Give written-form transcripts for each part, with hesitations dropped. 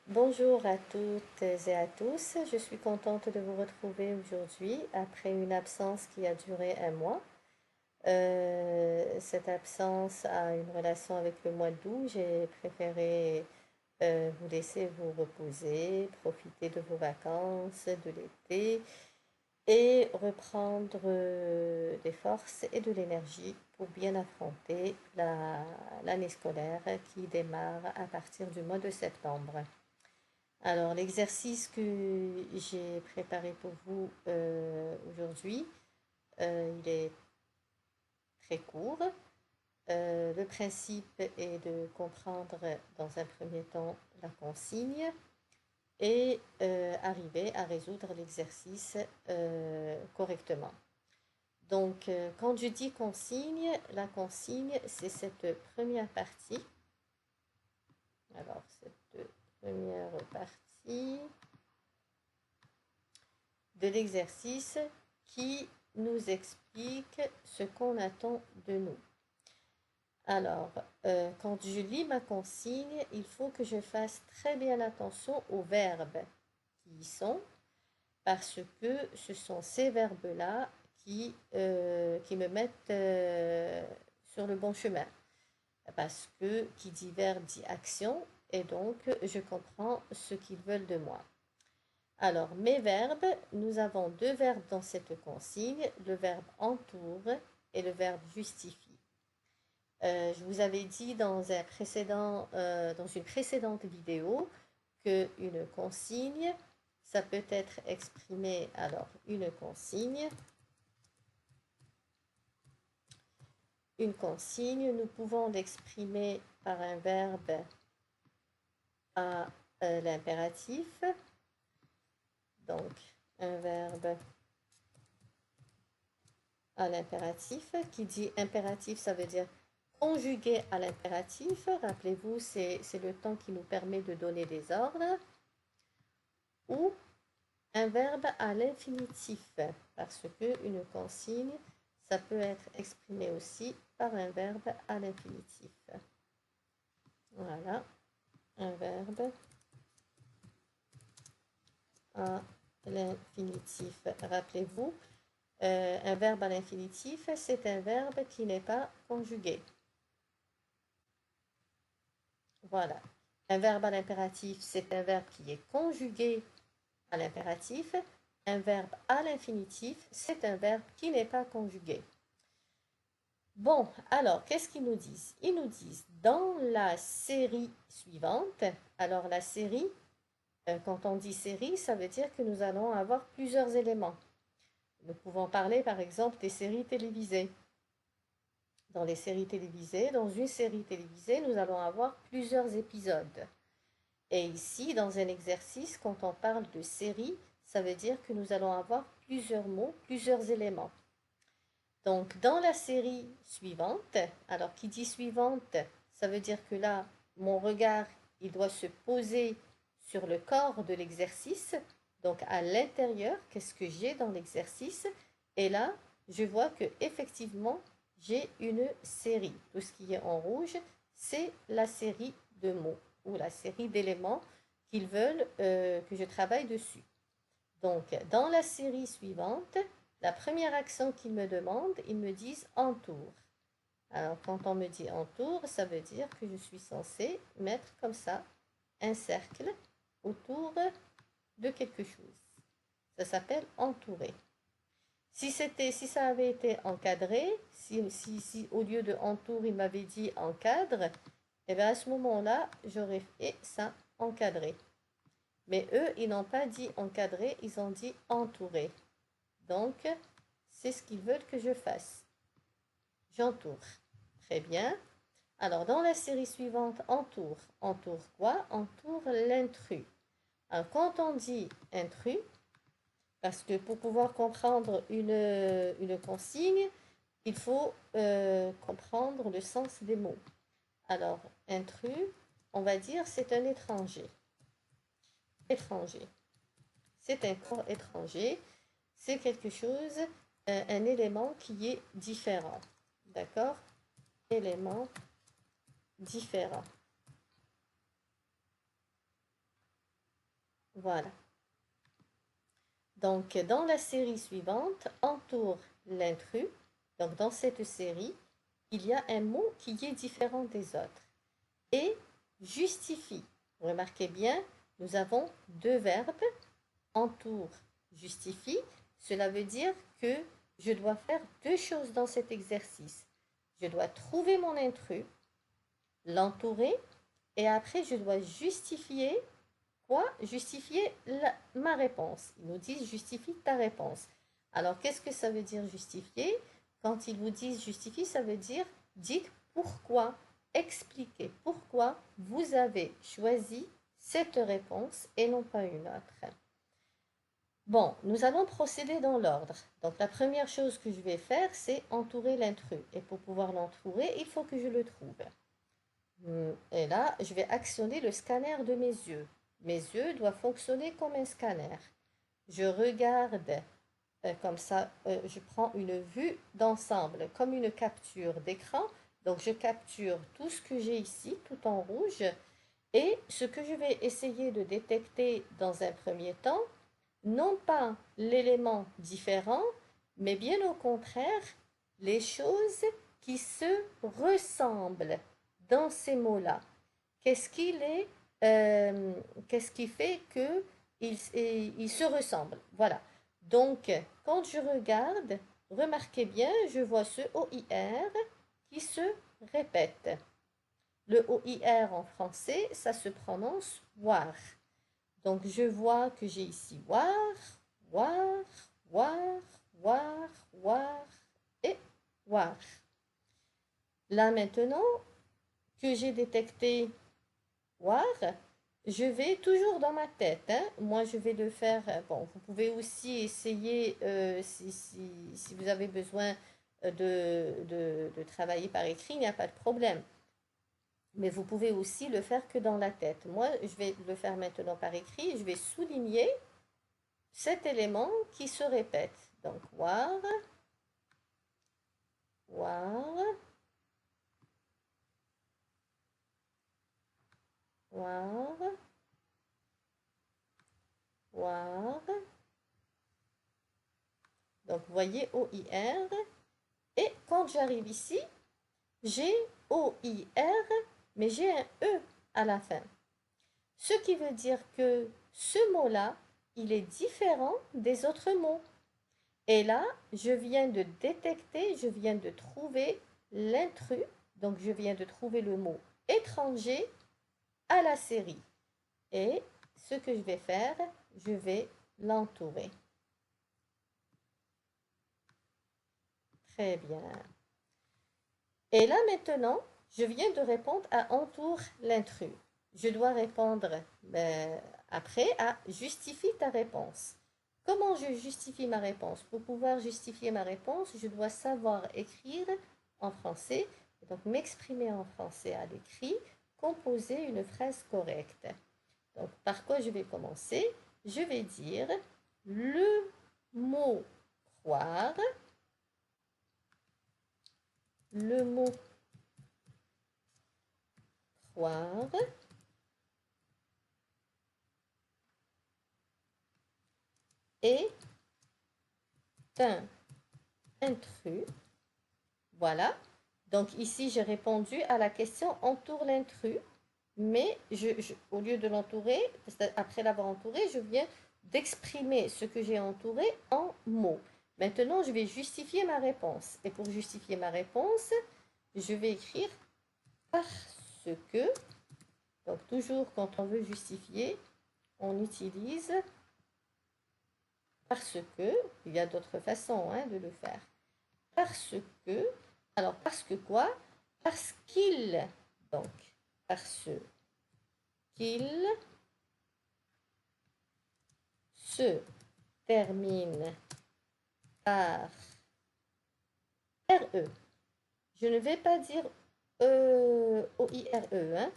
Bonjour à toutes et à tous. Je suis contente de vous retrouver aujourd'hui après une absence qui a duré un mois. Cette absence a une relation avec le mois d'août. J'ai préféré vous laisser vous reposer, profiter de vos vacances, de l'été et reprendre des forces et de l'énergie pour bien affronter l'année scolaire qui démarre à partir du mois de septembre. Alors, l'exercice que j'ai préparé pour vous aujourd'hui, il est très court. Le principe est de comprendre dans un premier temps la consigne et arriver à résoudre l'exercice correctement. Donc, quand je dis consigne, la consigne, c'est cette première partie. Alors, cette première partie de l'exercice qui nous explique ce qu'on attend de nous. Alors, quand je lis ma consigne, il faut que je fasse très bien attention aux verbes qui y sont, parce que ce sont ces verbes-là qui me mettent sur le bon chemin. Parce que qui dit verbe dit action, et donc je comprends ce qu'ils veulent de moi. Alors, mes verbes, nous avons deux verbes dans cette consigne, le verbe entoure et le verbe justifie. Je vous avais dit dans une précédente vidéo qu'une consigne, ça peut être exprimé, alors une consigne, nous pouvons l'exprimer par un verbe à l'impératif, donc un verbe à l'impératif. Qui dit impératif, ça veut dire conjugué à l'impératif. Rappelez-vous, c'est le temps qui nous permet de donner des ordres. Ou un verbe à l'infinitif, parce que une consigne, ça peut être exprimé aussi par un verbe à l'infinitif. Voilà, un verbe à l'infinitif. Rappelez-vous, un verbe à l'infinitif, c'est un verbe qui n'est pas conjugué. Voilà. Un verbe à l'impératif, c'est un verbe qui est conjugué à l'impératif. Un verbe à l'infinitif, c'est un verbe qui n'est pas conjugué. Bon, alors, qu'est-ce qu'ils nous disent? Ils nous disent dans la série suivante, alors la série, quand on dit série, ça veut dire que nous allons avoir plusieurs éléments. Nous pouvons parler par exemple des séries télévisées. Dans les séries télévisées, dans une série télévisée, nous allons avoir plusieurs épisodes. Et ici, dans un exercice, quand on parle de série, ça veut dire que nous allons avoir plusieurs mots, plusieurs éléments. Donc, dans la série suivante, alors qui dit suivante, ça veut dire que là, mon regard, il doit se poser sur le corps de l'exercice, donc à l'intérieur, qu'est-ce que j'ai dans l'exercice? Et là, je vois que effectivement, j'ai une série. Tout ce qui est en rouge, c'est la série de mots ou la série d'éléments qu'ils veulent que je travaille dessus. Donc, dans la série suivante, la première action qu'ils me demandent, ils me disent entoure. Alors, quand on me dit entoure, ça veut dire que je suis censée mettre comme ça un cercle autour de quelque chose. Ça s'appelle entourer. Si ça avait été encadré, si au lieu de entoure, il m'avait dit encadre, et bien à ce moment-là, j'aurais fait ça encadré. Mais eux, ils n'ont pas dit encadré, ils ont dit entouré. Donc, c'est ce qu'ils veulent que je fasse. J'entoure. Très bien. Alors, dans la série suivante, entoure. Entoure quoi? Entoure l'intrus. Alors, quand on dit intrus, parce que pour pouvoir comprendre une consigne, il faut comprendre le sens des mots. Alors, intrus, on va dire c'est un étranger. Étranger. C'est un corps étranger. C'est quelque chose, un élément qui est différent. D'accord? Élément différent. Voilà. Donc, dans la série suivante, entoure l'intrus. Donc, dans cette série, il y a un mot qui est différent des autres. Et justifie. Remarquez bien, nous avons deux verbes, entoure, justifie. Cela veut dire que je dois faire deux choses dans cet exercice. Je dois trouver mon intrus, l'entourer, et après je dois justifier quoi? Justifier ma réponse. Ils nous disent justifie ta réponse. Alors qu'est-ce que ça veut dire justifier? Quand ils vous disent justifie, ça veut dire dites pourquoi, expliquez pourquoi vous avez choisi cette réponse et non pas une autre. Bon, nous allons procéder dans l'ordre. Donc la première chose que je vais faire, c'est entourer l'intrus. Et pour pouvoir l'entourer, il faut que je le trouve. Et là, je vais actionner le scanner de mes yeux. Mes yeux doivent fonctionner comme un scanner. Je regarde comme ça, je prends une vue d'ensemble, comme une capture d'écran. Donc je capture tout ce que j'ai ici, tout en rouge. Et ce que je vais essayer de détecter dans un premier temps, non pas l'élément différent, mais bien au contraire, les choses qui se ressemblent dans ces mots-là. Qu'est-ce qu'est-ce qui fait que ils se ressemblent? Voilà. Donc, quand je regarde, remarquez bien, je vois ce OIR qui se répète. Le OIR en français, ça se prononce war. Donc, je vois que j'ai ici war, war, war, war, war et war. Là maintenant que j'ai détecté war, je vais toujours dans ma tête. Moi, je vais le faire. Bon, vous pouvez aussi essayer, si vous avez besoin de travailler par écrit, il n'y a pas de problème. Mais vous pouvez aussi le faire que dans la tête. Moi, je vais le faire maintenant par écrit. Je vais souligner cet élément qui se répète. Donc, war, war, war, war. Donc, vous voyez OIR. Et quand j'arrive ici, j'ai OIR, mais j'ai un E à la fin. Ce qui veut dire que ce mot-là, il est différent des autres mots. Et là, je viens de détecter, je viens de trouver l'intrus. Donc, je viens de trouver le mot étranger à la série. Et ce que je vais faire, je vais l'entourer. Très bien. Et là maintenant, je viens de répondre à entoure l'intrus. Je dois répondre après à justifie ta réponse. Comment je justifie ma réponse? Pour pouvoir justifier ma réponse, je dois savoir écrire en français, donc m'exprimer en français à l'écrit, composer une phrase correcte. Donc, par quoi je vais commencer? Je vais dire le mot croire, le mot croire est un intrus. Voilà. Donc ici, j'ai répondu à la question entoure l'intrus. Mais au lieu de l'entourer, après l'avoir entouré, je viens d'exprimer ce que j'ai entouré en mots. Maintenant, je vais justifier ma réponse. Et pour justifier ma réponse, je vais écrire parce que. Donc toujours quand on veut justifier, on utilise parce que. Il y a d'autres façons de le faire. Parce que. Alors, parce que quoi? Parce qu'il. Donc, parce qu'il se termine par RE. Je ne vais pas dire OIRE,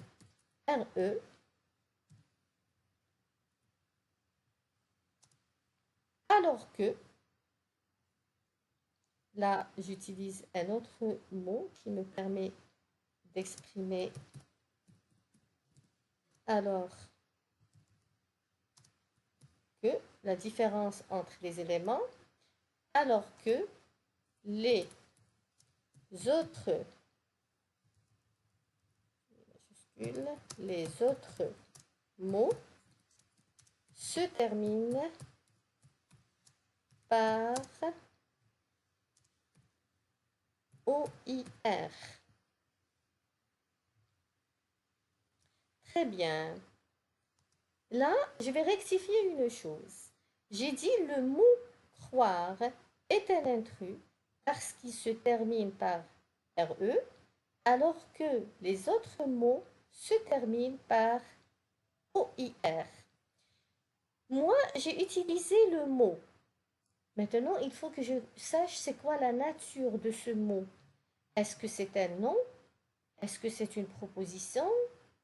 RE. Alors que, là, j'utilise un autre mot qui me permet d'exprimer alors que la différence entre les éléments, alors que les autres mots se terminent par OIR. Très bien. Là, je vais rectifier une chose. J'ai dit le mot croire est un intrus parce qu'il se termine par RE, alors que les autres mots se terminent par OIR. Moi, j'ai utilisé le mot. Maintenant, il faut que je sache c'est quoi la nature de ce mot. Est-ce que c'est un nom? Est-ce que c'est une proposition?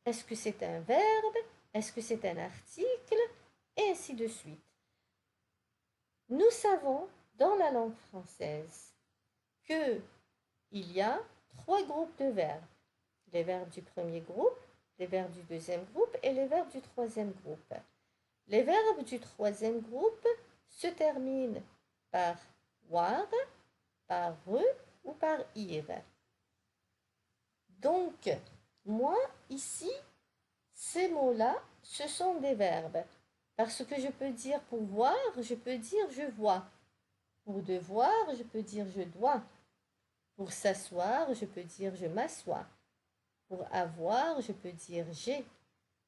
Est-ce que c'est un verbe? Est-ce que c'est un article? Et ainsi de suite. Nous savons dans la langue française qu'il y a 3 groupes de verbes. Les verbes du premier groupe, les verbes du deuxième groupe et les verbes du troisième groupe. Les verbes du troisième groupe se terminent par war, par re ou par ir. Donc, moi, ici, ces mots-là, ce sont des verbes. Parce que je peux dire pour voir, je peux dire je vois. Pour devoir, je peux dire je dois. Pour s'asseoir, je peux dire je m'assois. Pour avoir, je peux dire j'ai.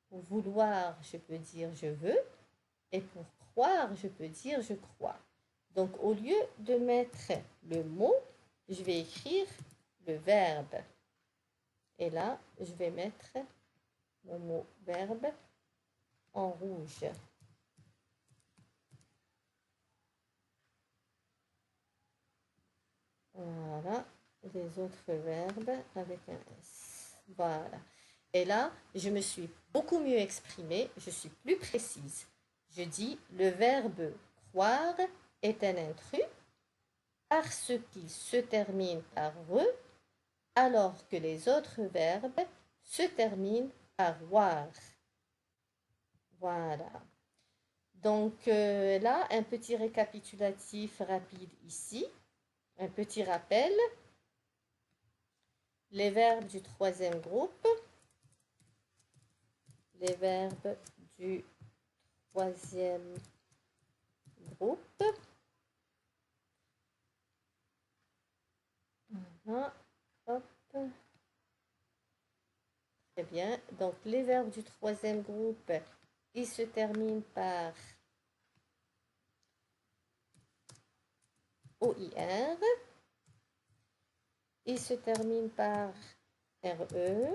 Pour vouloir, je peux dire je veux. Et pour croire, je peux dire je crois. Donc, au lieu de mettre le mot, je vais écrire le verbe. Et là, je vais mettre mon mot verbe en rouge. Voilà, les autres verbes avec un S. Voilà. Et là, je me suis beaucoup mieux exprimée, je suis plus précise. Je dis le verbe croire est un intrus parce qu'il se termine par re, alors que les autres verbes se terminent par war. Voilà. Donc là, un petit récapitulatif rapide ici. Un petit rappel. Les verbes du troisième groupe. Les verbes du troisième groupe. Voilà. Hop. Très bien. Donc, les verbes du troisième groupe, ils se terminent par OIR. Ils se terminent par RE.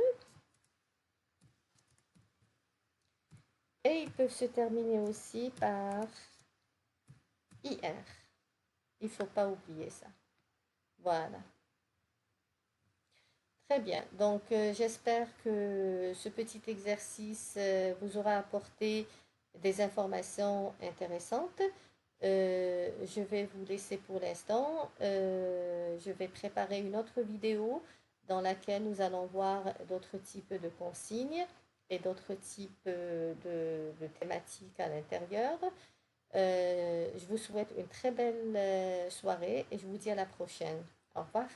Et ils peuvent se terminer aussi par IR. Il ne faut pas oublier ça. Voilà. Très bien. Donc, j'espère que ce petit exercice vous aura apporté des informations intéressantes. Je vais vous laisser pour l'instant. Je vais préparer une autre vidéo dans laquelle nous allons voir d'autres types de consignes et d'autres types de thématiques à l'intérieur. Je vous souhaite une très belle soirée et je vous dis à la prochaine. Au revoir.